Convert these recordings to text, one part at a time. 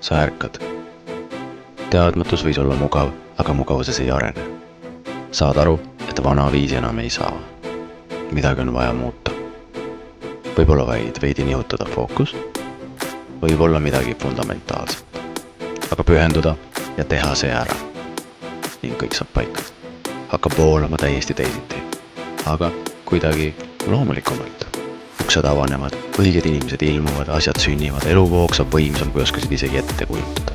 sa ärkad. Teadmatus võis olla mugav, aga mugavuses ei arene. Saad aru, et vana viisi enam ei saa. Midagi on vaja muuta. Võib-olla vaid veidi nihutada fookus, võib-olla midagi fundamentaalset. Aga pühenduda ja teha see ära. Ning kõik saab paika. Hakkab voolama täiesti teisiti. Aga kuidagi loomulikumalt. Uksed avanevad, õiged inimesed ilmuvad, asjad sünnivad, eluvoog saab võimsam, kui oskasid isegi ette kujutada.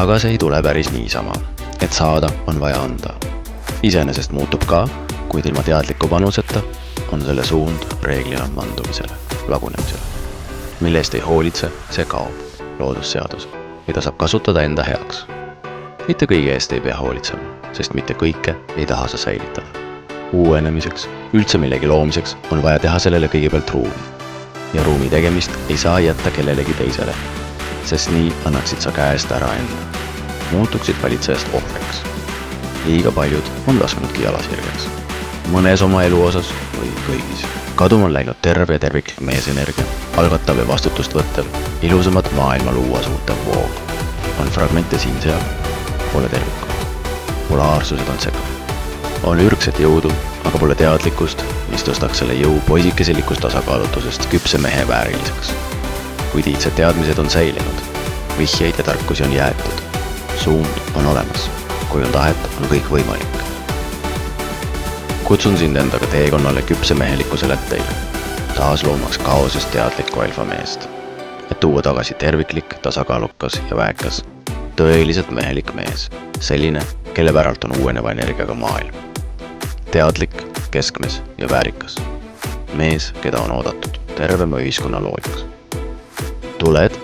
Aga see ei tule päris niisama, et saada on vaja anda. Iseenesest muutub ka, kuid ilma teadliku panuseta on selle suund reeglina mandumisele, lagunemisele. Mille eest ei hoolitse, see kaob, loodusseadus, mida saab kasutada enda heaks. Mitte kõige eest ei pea hoolitsema, sest mitte kõike ei taha sa säilitada. Uuenemiseks, üldse millegi loomiseks on vaja teha sellele kõigepealt ruumi. Ja ruumi tegemist ei saa jätta kellelegi teisele, sest nii annaksid sa käest ära enda. Muutuksid valitsejast ohvriks. Liiga paljud on laskunudki jalasirgeks. Mõnes oma elu osas või kõigis. Kaduma on läinud terve ja terviklik meesenergia, algatav ja vastutust võttev, ilusamat maailma luua suutev voog. On fragmente siin-seal, pole tervikut. Polaarsused on sega. On ürgset jõudu, aga pole teadlikkust, mis tõstaks selle jõu poisikeselikust tasakaalutusest küpse mehe vääriliseks. Kuid iidsed teadmised on säilinud. Vihjeid ja tarkusi on jäetud. Suund on olemas. Kui on tahet, on kõik võimalik. Kutsun sind endaga teekonnale küpse mehelikkusele teile, taas loomaks kaosest teadlikku alfameest, et tuua tagasi terviklik, tasakaalukas ja väekas, tõeliselt mehelik mees, selline, kelle päralt on uueneva energiaga maailm. Teadlik, keskmes ja väärikas. Mees, keda on oodatud tervema ühiskonna loojaks. Tuled